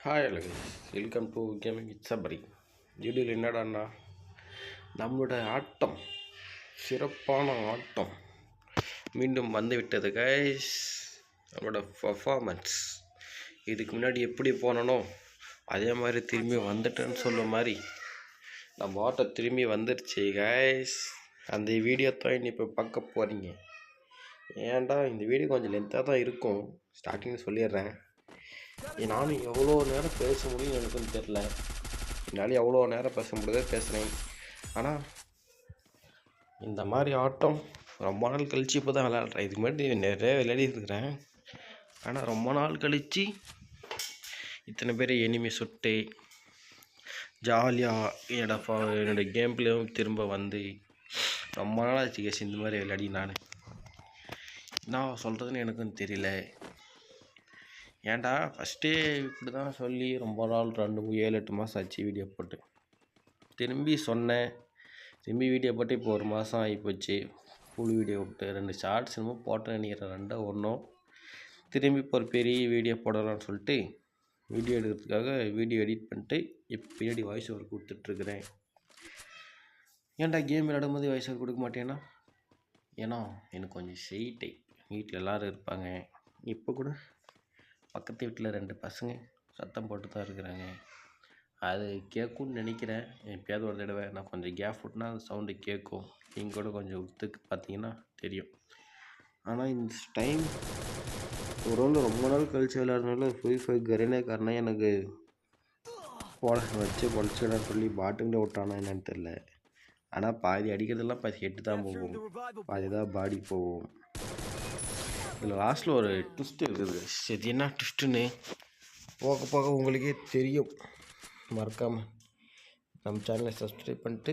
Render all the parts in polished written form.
Hi Alagesh, welcome to gaming with Sabari. வீடியோவில் என்னடாண்ணா, நம்மளோட ஆட்டம், சிறப்பான ஆட்டம் மீண்டும் வந்துவிட்டது கைஸ். நம்மளோட பர்ஃபார்மன்ஸ் இதுக்கு முன்னாடி எப்படி போனனோ அதே மாதிரி திரும்பி வந்துட்டேன்னு சொல்ல மாதிரி நம்ம ஆட்டம் திரும்பி வந்துருச்சு கைஸ். அந்த வீடியோ தான் இன்னி இப்போ பார்க்க போகிறீங்க. ஏன்டா இந்த வீடியோ கொஞ்சம் லென்த்தாக தான் இருக்கும், ஸ்டார்டிங்கில் சொல்லிடுறேன். நானும் எவ்வளோ நேரம் பேச முடியும் எனக்குன்னு தெரில. என்னால் எவ்வளோ நேரம் பேச முடியாத பேசுகிறேன். ஆனால் இந்த மாதிரி ஆட்டம் ரொம்ப நாள் கழித்து இப்போ தான் விளையாடுறேன். இதுக்கு முன்னாடி நிறைய விளையாடி இருக்கிறேன். ஆனால் ரொம்ப நாள் கழித்து இத்தனை பேர் எனிமி சுட்டு ஜாலியாக என்னோடய கேம் பிளேவும் திரும்ப வந்து ரொம்ப நாள் ஆச்சு கேஸ் இந்த மாதிரி விளையாடி. நான் சொல்கிறதுன்னு எனக்கும் தெரியல. ஏன்டா ஃபஸ்ட்டே இப்படி தான் சொல்லி ரொம்ப நாள் 7-8 மாதம் ஆச்சு வீடியோ போட்டு. திரும்பி சொன்னேன், திரும்பி வீடியோ போட்டு இப்போ 1 மாதம் ஆகிப்போச்சு. ஃபுல் வீடியோ விட்டு 2 ஷார்ட்ஸ் என்னமோ போட்டேன் நினைக்கிறேன், 2 ஒன்றும். திரும்பி இப்போ ஒரு பெரிய வீடியோ போடலான்னு சொல்லிட்டு வீடியோ எடுக்கிறதுக்காக வீடியோ எடிட் பண்ணிட்டு இப்போ பின்னாடி வாய்ஸ் ஓவர் கொடுத்துட்ருக்குறேன். ஏன்டா கேம் விளையாடும்போது வாய்ஸ் ஓவர் கொடுக்க மாட்டேன்னா, ஏன்னா எனக்கு கொஞ்சம் ஷெய்ட்டை, வீட்டில் எல்லோரும் இருப்பாங்க. இப்போ கூட பக்கத்து வீட்டில் 2 பசங்க சத்தம் போட்டு தான் இருக்கிறாங்க. அது கேட்கும்னு நினைக்கிறேன். எப்பயாவது ஒரு தடவை நான் கொஞ்சம் கேப் விட்டுனா அந்த சவுண்டு கேட்கும். நீங்கள் கூட கொஞ்சம் ஒத்துக்கு பார்த்தீங்கன்னா தெரியும். ஆனால் இந்த டைம் ஒரு நாள் ரொம்ப நாள் கழிச்சு விளையாடுறதுனால ஃப்ரீ ஃபயர் கரீனே காரணம் எனக்கு வச்சு பொழைச்சிடன்னு சொல்லி பாட்டுங்களே விட்டானா என்னன்னு தெரில. ஆனால் பாதி அடிக்கிறதெல்லாம் பாதி ஹெட்டு தான் போகும், பாதி தான் பாடி போகும். இதில் லாஸ்ட்டில் ஒரு ட்விஸ்ட் இருக்குது. சரி, என்ன ட்விஸ்ட்டுன்னு போக போக உங்களுக்கே தெரியும். மறக்காமல் நம்ம சேனலை சப்ஸ்கிரைப் பண்ணிட்டு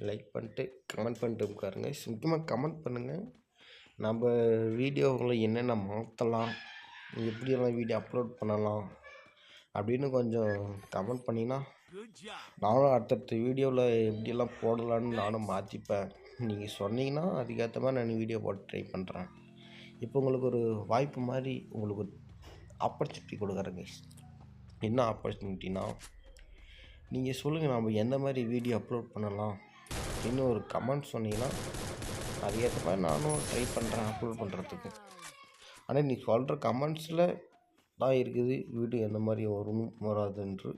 லைக் பண்ணிட்டு கமெண்ட் பண்ணிட்டு உட்காருங்க. முக்கியமாக கமெண்ட் பண்ணுங்கள். நம்ம வீடியோவில் என்னென்ன மாற்றலாம், எப்படியெல்லாம் வீடியோ அப்லோட் பண்ணலாம் அப்படின்னு கொஞ்சம் கமெண்ட் பண்ணிங்கன்னா நானும் அடுத்தடுத்த வீடியோவில் எப்படியெல்லாம் போடலான்னு நானும் மாற்றிப்பேன். நீங்கள் சொன்னீங்கன்னா அதுக்கேற்ற மாதிரி நான் வீடியோ போட்டு ட்ரை பண்ணுறேன். இப்போ உங்களுக்கு ஒரு வாய்ப்பு மாதிரி உங்களுக்கு ஒரு ஆப்பர்ச்சுனிட்டி கொடுக்குறேங்க. என்ன ஆப்பர்ச்சுனிட்டினா, நீங்கள் சொல்லுங்கள் நம்ம எந்த மாதிரி வீடியோ அப்லோட் பண்ணலாம் இன்னும் ஒரு கமெண்ட் சொன்னீங்கன்னா அதுக்கேற்ற மாதிரி நானும் ட்ரை பண்ணுறேன் அப்லோட் பண்ணுறதுக்கு. ஆனால் நீ சொல்கிற கமெண்ட்ஸில் தான் இருக்குது வீடியோ எந்த மாதிரி வரும் வராதுன்று.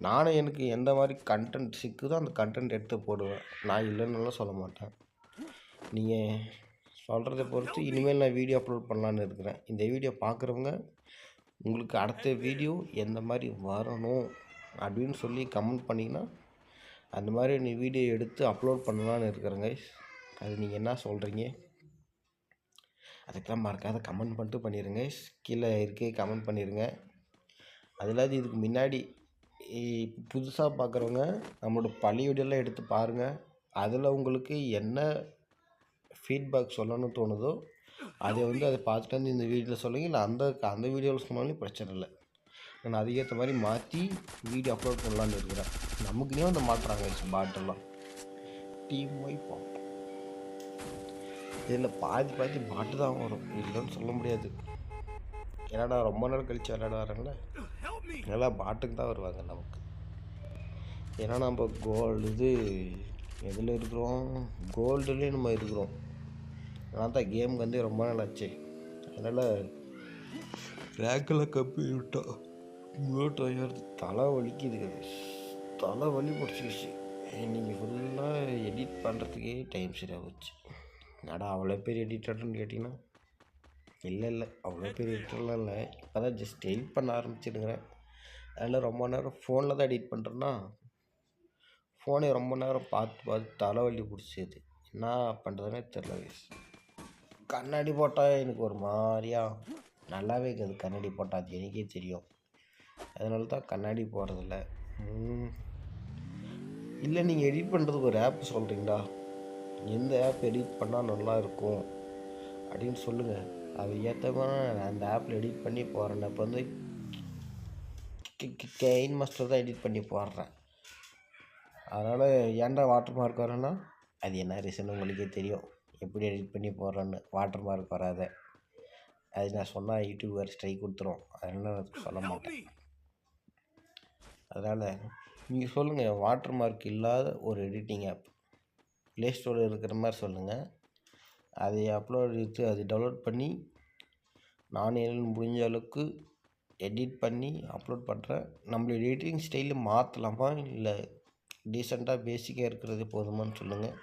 நானும் எனக்கு எந்த மாதிரி கண்டென்ட் சிக்குதோ அந்த கண்டென்ட் எடுத்து போடுவேன். நான் இல்லைன்னுலாம் சொல்ல மாட்டேன். நீங்கள் சொல்கிறத பொறுத்து இனிமேல் நான் வீடியோ அப்லோட் பண்ணலான்னு இருக்கிறேன். இந்த வீடியோ பார்க்குறவங்க உங்களுக்கு அடுத்த வீடியோ எந்த மாதிரி வரணும் அப்படின்னு சொல்லி கமெண்ட் பண்ணிங்கன்னா அந்த மாதிரி நீ வீடியோ எடுத்து அப்லோட் பண்ணலான்னு இருக்கிறேங்க. அது நீங்கள் என்ன சொல்கிறீங்க அதுக்கெல்லாம் மறக்காத கமெண்ட் பண்ணிட்டு பண்ணிடுங்க. கீழே இருக்கே கமெண்ட் பண்ணிடுங்க. அதில் இதுக்கு முன்னாடி புதுசாக பார்க்குறவங்க நம்மளோட பழைய வீடியோலாம் எடுத்து பாருங்கள். அதில் உங்களுக்கு என்ன ஃபீட்பேக் சொல்லணும்னு தோணுதோ அதை அதை பார்த்துட்டு வந்து இந்த வீடியோவில் சொல்லுங்கள். இல்லை அந்த வீடியோவில் சொன்னாலும் பிரச்சனை இல்லை. நான் அதுக்கேற்ற மாதிரி மாற்றி வீடியோ அப்லோட் பண்ணலான்னு இருக்கிறேன். நமக்குனே வந்து மாட்டுறாங்க பாட்டெல்லாம் டீம் ஒய் பார்ப்போம். இதில் பாதி பாட்டு தான் வரும், இல்லைன்னு சொல்ல முடியாது. ஏன்னா ரொம்ப நாள் கழித்து விளையாட வராங்களே நல்லா பாட்டுக்கு தான் வருவாங்க நமக்கு. ஏன்னா நம்ம எதில் இருக்கிறோம், கோல்டுலேயும் நம்ம இருக்கிறோம். அதனால் தான் கேமுக்கு ரொம்ப நாள் ஆச்சு. அதனால் ரேக்கில் கப்பி விட்டா மியூட் ஆகிறது தலை வலிக்குது, தலை வலி பிடிச்சிக்கிச்சு. இன்றைக்கி ஃபுல்லாக எடிட் பண்ணுறதுக்கே டைம் சரியாக போச்சு. அவ்வளோ பேர் எடிட்டர்னு கேட்டிங்கன்னா இல்லை அவ்வளோ பேர் எடிட்டர்லாம் இல்லை. இப்போ தான் ஜஸ்ட் எடிட் பண்ண ஆரம்பிச்சிடுங்கிறேன். அதில் ரொம்ப நேரம் ஃபோனில் தான் எடிட் பண்ணுறேன்னா ஃபோனே ரொம்ப நேரம் பார்த்து தலைவலி பிடிச்சது. என்ன பண்ணுறதுனே தெரில. கண்ணாடி போட்டால் எனக்கு ஒரு மாதிரியா நல்லாவே இருக்காது. கண்ணாடி போட்டால் அது எனக்கே தெரியும். அதனால தான் கண்ணாடி போடுறதில்ல. இல்லை நீங்கள் எடிட் பண்ணுறதுக்கு ஒரு ஆப் சொல்கிறீங்களா, எந்த ஆப் எடிட் பண்ணால் நல்லாயிருக்கும் அப்படின்னு சொல்லுங்கள். அது ஏற்ற மாதிரி அந்த ஆப்பில் எடிட் பண்ணி போடுறேன். இப்போ கெயின் மாஸ்டர் தான் எடிட் பண்ணி போடுறேன். அதனால் ஏன்டா வாட்டர் மார்க் வரேன்னா அது என்ன ரீசன் உங்களுக்கே தெரியும். எப்படி எடிட் பண்ணி போடுறேன்னு வாட்டர் மார்க் வராத அது நான் சொன்னால் யூடியூப் வேறு ஸ்ட்ரைக் கொடுத்துரும். அதனால் நான் சொல்ல மாட்டேன். அதனால் நீங்கள் சொல்லுங்கள், வாட்டர் மார்க் இல்லாத ஒரு எடிட்டிங் ஆப் ப்ளே ஸ்டோரில் இருக்கிற மாதிரி சொல்லுங்கள். அதை அப்லோட் எடுத்து அதை டவுன்லோட் பண்ணி நானே முடிஞ்ச அளவுக்கு எடிட் பண்ணி அப்லோட் பண்ணுறேன். நம்மளோட எடிட்டிங் ஸ்டைலு மாற்றலாமா, இல்லை டீசெண்டாக பேசிக்காக இருக்கிறது போதுமான்னு சொல்லுங்கள்.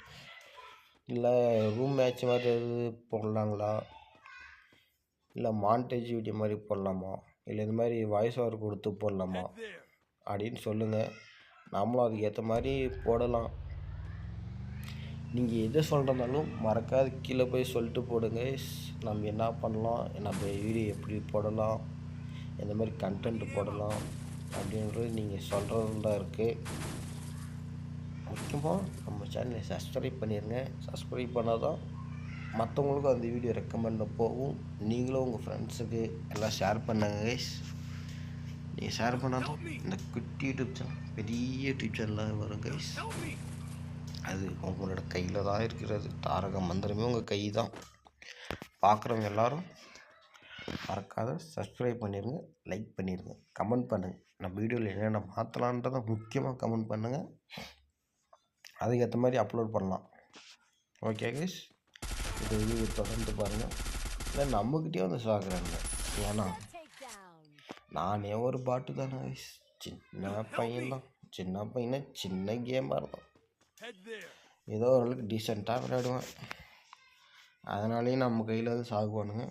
இல்லை ரூம் மேட்ச் மாதிரி எது போடலாங்களா, இல்லை மாண்டேஜ் வீடியோ மாதிரி போடலாமா, இல்லை இந்த மாதிரி வாய்ஸ் ஓவர் கொடுத்து போடலாமா அப்படின்னு சொல்லுங்கள். நம்மளும் அதுக்கு ஏற்ற மாதிரி போடலாம். நீங்கள் எதை சொல்கிறதாலும் மறக்காது கீழே போய் சொல்லிட்டு போடுங்க. நம்ம என்ன பண்ணலாம், நம்ம வீடியோ எப்படி போடலாம், எந்த மாதிரி கண்டென்ட் போடலாம் அப்படின்றது நீங்கள் சொல்கிறது தான் இருக்குது. முக்கியமாக நம்ம சேனலை சப்ஸ்கிரைப் பண்ணிடுங்க. சப்ஸ்கிரைப் பண்ணால் தான் மற்றவங்களுக்கும் அந்த வீடியோ ரெக்கமெண்ட் போகும். நீங்களும் உங்கள் ஃப்ரெண்ட்ஸுக்கு எல்லாம் ஷேர் பண்ணுங்க கைஸ். நீங்கள் ஷேர் பண்ணால் தான் இந்த குட்டி யூடியூப் சேனல் பெரிய யூடியூப் சேனலாக வரும் கைஸ். அது உங்களோட கையில் தான் இருக்கிறது. தாரக மந்திரமே உங்கள் கை தான். பார்க்குறவங்க எல்லோரும் மறக்காத சப்ஸ்கிரைப் பண்ணிடுங்க, லைக் பண்ணிடுங்க, கமெண்ட் பண்ணுங்கள். நம்ம வீடியோவில் என்னென்ன மாற்றலான்றதை முக்கியமாக கமெண்ட் பண்ணுங்கள். அதுக்கேற்ற மாதிரி அப்லோட் பண்ணலாம். ஓகே கைஸ், இந்த வீடியோ தொடர்ந்து பாருங்கள். இல்லை நம்மக்கிட்டே வந்து சாகுறாங்க. ஏன்னா நானே ஒரு பாட்டு தானே கைஸ். சின்ன பையன்தான், சின்ன பையனை சின்ன கேமாக இருக்கும். ஏதோ ஓரளவுக்கு டீசெண்டாக விளையாடுவேன். அதனாலேயும் நம்ம கையில் வந்து சாகுவானுங்க.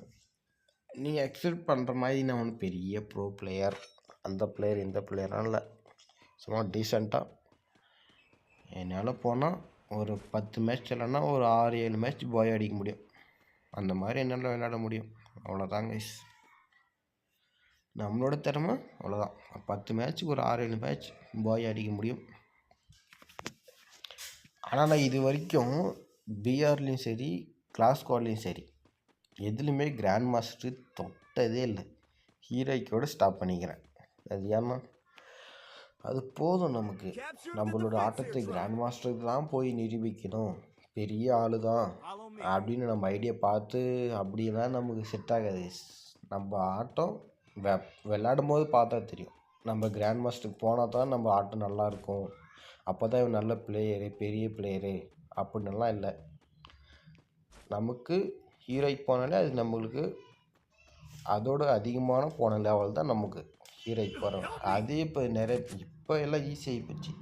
நீங்கள் எக்ஸ்பெக்ட் பண்ணுற மாதிரி நான் ஒன்று பெரிய ப்ரோ பிளேயர், அந்த பிளேயர் இந்த பிளேயராக இல்லை. சும்மா டீசெண்டாக என்னால் போனால் ஒரு 10 மேட்ச் இல்லைன்னா ஒரு 6-7 மேட்ச் பாய் அடிக்க முடியும். அந்த மாதிரி என்னால் விளையாட முடியும். அவ்வளோதாங்க கைஸ், நம்மளோட திறமை அவ்வளோதான். 10 மேட்ச்சுக்கு ஒரு 6-7 மேட்ச் பாய் அடிக்க முடியும். ஆனால் நான் இது வரைக்கும் பிஆர்லேயும் சரி கிளாஸ் ஸ்குவாட்லேயும் சரி எதுலேயுமே கிராண்ட் மாஸ்டர் தொட்டதே இல்லை. ஹீரோய்க்கோடு ஸ்டாப் பண்ணிக்கிறேன். அது ஏன்னா அது போதும் நமக்கு. நம்மளோட ஆட்டத்தை கிராண்ட் மாஸ்டருக்கு தான் போய் நிரூபிக்கணும், பெரிய ஆள் தான் அப்படின்னு நம்ம ஐடியா பார்த்து அப்படின்னா நமக்கு செட் ஆகாது. நம்ம ஆட்டம் விளையாடும் போது பார்த்தா தெரியும். நம்ம கிராண்ட் மாஸ்டருக்கு போனால் தான் நம்ம ஆட்டம் நல்லாயிருக்கும், அப்போ தான் இவன் நல்ல பிளேயரு, பெரிய பிளேயரு அப்படின்னுலாம் இல்லை. நமக்கு ஹீரோய்க்கு போனாலே அது நம்மளுக்கு அதோட அதிகமான போன லெவல் தான் நமக்கு ஹீரோய்க்கு போகிறோம். அது இப்போ இப்போ எல்லாம் ஈஸியாகி போச்சு.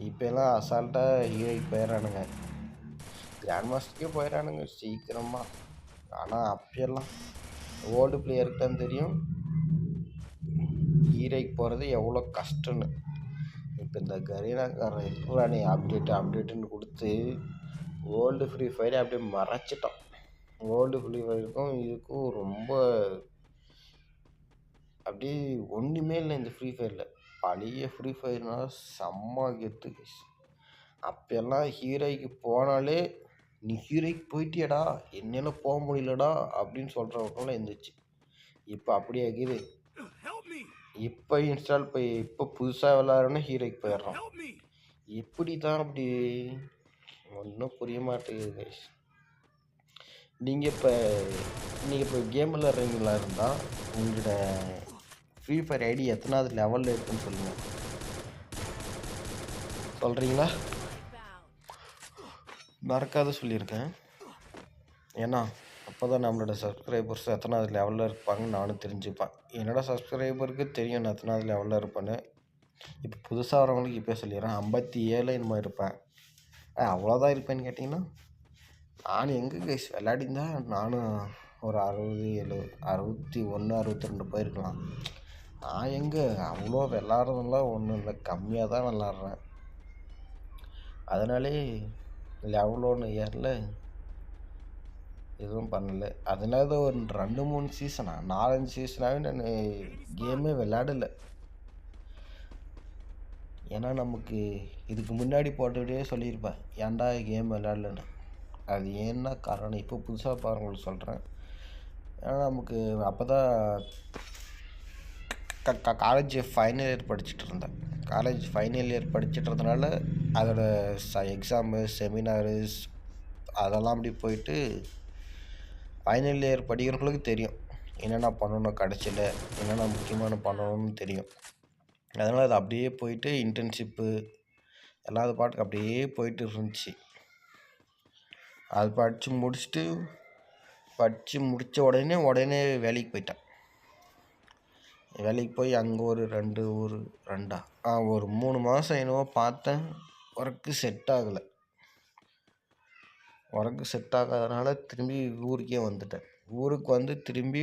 இப்போ எல்லாம் அசால்ட்டாக ஹீரோய்க்கு போயிடறானுங்க, கிராண்ட் மாஸ்டருக்கே போயிடறானுங்க சீக்கிரமாக. ஆனால் அப்போயெல்லாம் ஓல்டு பிளேயருக்கு தான் தெரியும் ஹீரோய்க்கு போகிறது எவ்வளோ கஷ்டம்னு. இப்போ இந்த கரீனாக்காரன் இருக்கிறானே அப்டேட்டுன்னு கொடுத்து ஓல்டு ஃப்ரீ ஃபயரை அப்படியே மறைச்சிட்டான். ஓல்டு ஃப்ரீ ஃபயருக்கும் இதுக்கும் ரொம்ப அப்படியே ஒன்றுமே இல்லை. இந்த ஃப்ரீ ஃபயரில் பழைய ஃப்ரீ ஃபயர்னால் செம்ம கெத்து. அப்போல்லாம் ஹீரோய்க்கு போனாலே நீ ஹீரோய்க்கு போயிட்டியடா, என்னால் போக முடியலடா அப்படின்னு சொல்கிறவங்களாம் இருந்துச்சு. இப்போ அப்படியே ஆகிது. இப்போ இன்ஸ்டால் போய் இப்போ புதுசாக விளாட்றோன்னா ஹீரோய்க்கு போயிடுறான். எப்படி தான் அப்படி ஒன்றும் புரிய மாட்டேங்குது கைஸ். நீங்கள் இப்போ கேம் விளாட்றீங்களா இருந்தால் உங்களோட ஃப்ரீ ஃபயர் ஐடி எத்தனாவது லெவலில் இருக்குன்னு சொல்லுங்கள். சொல்கிறீங்களா? மறக்காத சொல்லியிருக்கேன். ஏன்னா அப்போ தான் நம்மளோட சப்ஸ்கிரைபர்ஸ் எத்தனாவது லெவலில் இருப்பாங்கன்னு நானும் தெரிஞ்சுப்பேன். என்னோடய சப்ஸ்கிரைபருக்கு தெரியும் நான் எத்தனாவது லெவலில் இருப்பேன்னு. இப்போ புதுசாக வரவங்களுக்கு இப்போ சொல்லிடுறேன், 57 இந்த மாதிரி இருப்பேன். அவ்வளோதான் இருப்பேன்னு கேட்டிங்கன்னா நான் எங்கே கைஸ் விளையாடிந்தான் நானும் ஒரு 60, 61, 62 போயிருக்கலாம். நான் எங்கே அவ்வளோ விளாட்றதுலாம் ஒன்றும் இல்லை, கம்மியாக தான் விளாட்றேன். அதனாலே லெவலோன்னு ஏரில் எதுவும் பண்ணலை. அதனால தான் ஒரு 2-3 சீசனா 4-5 சீசனாகவே நான் கேமே விளையாடலை. ஏன்னா நமக்கு இதுக்கு முன்னாடி போட்டோடே சொல்லியிருப்பேன் ஏன்டா கேம் விளையாடலன்னு. அது ஏன்னா காரணம் இப்போ புதுசாக பாருங்களுக்கு சொல்கிறேன். ஏன்னா நமக்கு அப்போ தான் காலேஜ் ஃபைனல் இயர் படிச்சுட்டு இருந்தேன். காலேஜ் ஃபைனல் இயர் படிச்சுட்டு இருந்தனால அதோட எக்ஸாமு செமினார்ஸ் அதெல்லாம் அப்படி போயிட்டு ஃபைனல் இயர் படிக்கிறவங்களுக்கு தெரியும் என்னென்ன பண்ணணும், கடைசியில் என்னென்ன முக்கியமான பண்ணணும்னு தெரியும். அதனால் அது அப்படியே போயிட்டு இன்டர்ன்ஷிப்பு எல்லாம் அது பாட்டுக்கு அப்படியே போயிட்டு இருந்துச்சு. அது படித்து முடித்த உடனே வேலைக்கு போயிட்டேன். வேலைக்கு போய் அங்கே ஒரு ஒரு 3 மாதம் என்னவோ பார்த்தேன். ஒர்க்கு செட் ஆகாதனால திரும்பி ஊருக்கே வந்துட்டேன். ஊருக்கு வந்து திரும்பி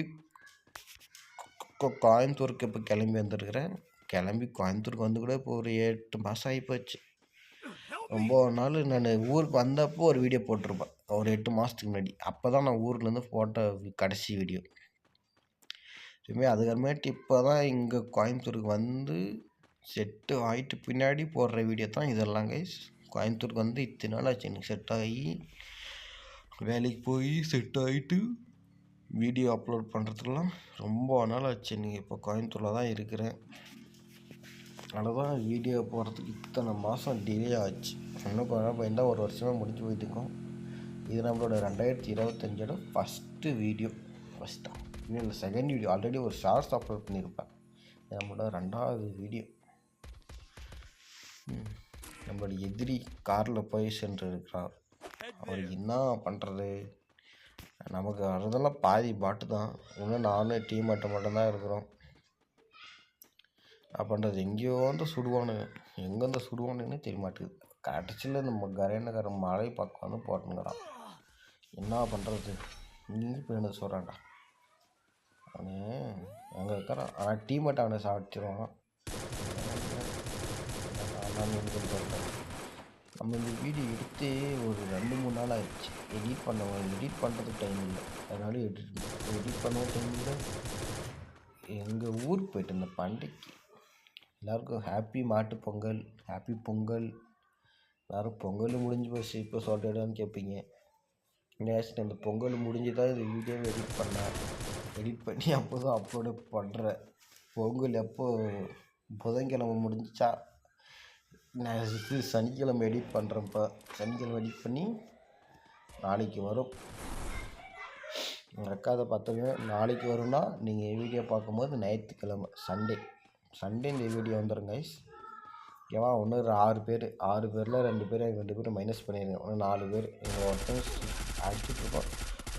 கோயம்புத்தூருக்கு இப்போ கிளம்பி வந்துருக்கிறேன். கோயம்புத்தூருக்கு வந்து கூட இப்போ ஒரு 8 மாதம் ஆகிப்போச்சு. 9 நாள் நான் ஊருக்கு வந்தப்போ ஒரு வீடியோ போட்டிருப்பேன், ஒரு 8 மாதத்துக்கு முன்னாடி. அப்போ தான் நான் ஊர்லேருந்து போட்ட கடைசி வீடியோ. இதுமாரி அதுக்கப்புறமேட்டு இப்போ தான் இங்கே கோயம்புத்தூருக்கு வந்து செட்டு ஆகிட்டு பின்னாடி போடுற வீடியோ தான் இதெல்லாம் கைஸ். கோயம்புத்தூருக்கு வந்து இத்தனை நாள் ஆச்சு எனக்கு செட் ஆகி, வேலைக்கு போய் செட் ஆகிட்டு வீடியோ அப்லோட் பண்ணுறதுக்கெலாம் ரொம்ப நாள் ஆச்சு. நீங்கள் இப்போ கோயம்புத்தூரில் தான் இருக்கிறேன். அதனால் தான் வீடியோ போடுறதுக்கு இத்தனை மாதம் டிலே ஆச்சு. இன்னும் பயந்தால் ஒரு வருஷமாக முடிஞ்சு போயிட்டுருக்கோம். இது நம்மளோட 2025 ஃபஸ்ட்டு வீடியோ. இன்னும் இல்லை, செகண்ட் வீடியோ. ஆல்ரெடி ஒரு ஷார்ட்ஸ் அப்லோட் பண்ணியிருப்பேன். இது நம்மளோட 2வது வீடியோ. நம்மளோட எதிரி காரில் போய் சென்றிருக்கிறார். அவருக்கு என்ன பண்ணுறது? நமக்கு வரதெல்லாம் பாதி பாட்டு தான். இன்னும் நானும் டீம் மட்டும்தான் இருக்கிறோம். பண்ணுறது எங்கேயோ வந்து சுடுவானுங்க, எங்கேருந்து சுடுவானுன்னு தெரிய மாட்டேங்குது. கடைசியில் நம்ம கரையனக்கார மழை பக்கம் வந்து போட்டுங்கிறான். என்ன பண்ணுறது? இங்கே போய் என்ன சொல்கிறான்டா அவனு அங்கே இருக்கிறான். ஆனால் டீம்மேட் அவனை சாப்பிடுவான். நம்ம இந்த வீடியோ எடுத்து ஒரு 2-3 நாள் ஆயிடுச்சு. எடிட் பண்ணுறதுக்கு டைம் இல்லை. அதனால எடிட் பண்ணவும் டைம் இல்லை. எங்கள் ஊருக்கு போய்ட்டு இந்த பண்டிகைக்கு எல்லாருக்கும் ஹாப்பி மாட்டு பொங்கல், ஹாப்பி பொங்கல். எல்லோரும் பொங்கல் முடிஞ்சு போச்சு இப்போ சொல்லிடான்னு கேட்பீங்க. நேஷன் இந்த பொங்கல் முடிஞ்சு தான் இந்த வீடியோவை எடிட் பண்ணி அப்போ தான் அப்லோடு பண்ணுறேன். பொங்கல் எப்போது புதன்கிழமை முடிஞ்சிச்சா, நான் இது சனிக்கிழமை எடிட் பண்ணுறேன்ப்பா. சனிக்கிழமை எடிட் பண்ணி நாளைக்கு வரும். ரெக்கார்டை பார்த்தவங்க நாளைக்கு வரும்னா நீங்கள் வீடியோ பார்க்கும்போது ஞாயிற்றுக்கிழமை சண்டே இந்த வீடியோ வந்துடும் கைஸ். ஓகேவா? இன்னொரு 6 பேரில் 2 பேர் மைனஸ் பண்ணிடுங்க. இன்னும் 4 பேர் எங்கள் ஒருத்தன் அடிச்சுட்ருக்கோம்.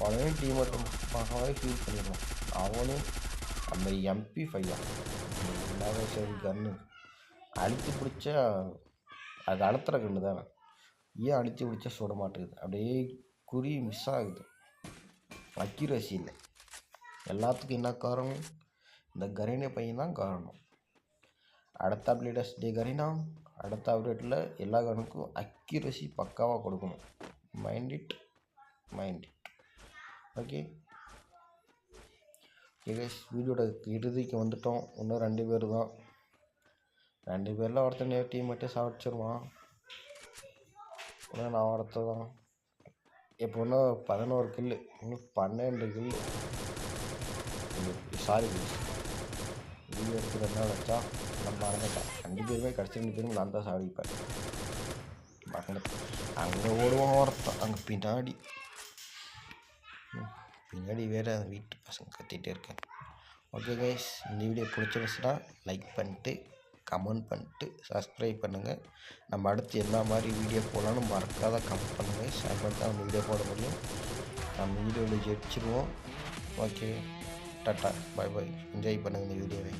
உடனே டீம் மட்டும் பார்க்கவே ஃபீல் பண்ணிடுவோம். அவனே நம்ம MP5 இல்லாத சரி கன்று அழுத்தி பிடிச்சா அது அழுத்துற கன்று தானே. ஏன் அழுத்தி பிடிச்சா சுட மாட்டேங்குது? அப்படியே குறி மிஸ் ஆகுது. அக்யூரசி இல்லை. எல்லாத்துக்கும் என்ன காரணம்? இந்த கரீனா பையன் தான் காரணம். அடுத்த அப்டேட் கரீனா அடுத்த அப்டேட்டில் எல்லா கணக்கும் அக்யூரசி பக்காவாக கொடுக்கணும். Mind it. ஓகே கைஸ், வீடியோட இறுதிக்கு வந்துட்டோம். இன்னும் 2 பேர் தான். 2 பேரில் ஒருத்தன் டீம் மட்டும் சாப்பிடுச்சிருவான். இன்னும் நான் ஒருத்த தான். இப்போ இன்னும் 11 கில்லு, இன்னும் 12 கில்லு. சாரி வீடியோ எடுத்து 2 நாள் வச்சா நம்ம மறந்துட்டேன். 2 பேருமே கடைசி 2 பேரும் நான் தான் சாதிப்பேன். அங்கே ஓடுவான் ஒருத்தன், அங்கே பின்னாடி வேறு அந்த வீட்டு பசங்க கத்திகிட்டே இருக்கேன். ஓகே கைஸ், இந்த வீடியோ பிடிச்சிருந்துச்சுன்னா லைக் பண்ணிட்டு கமெண்ட் பண்ணிட்டு சப்ஸ்கிரைப் பண்ணுங்கள். நம்ம அடுத்து என்ன மாதிரி வீடியோ போடலான்னு மறக்காத கமெண்ட் பண்ணுங்கள். ஷேர் பண்ணிட்டு தான் நம்ம வீடியோ போட முடியும். நம்ம வீடியோவில் ஜெயிச்சிருவோம். ஓகே, டாட்டா, பாய். என்ஜாய் பண்ணுங்கள் இந்த வீடியோவை.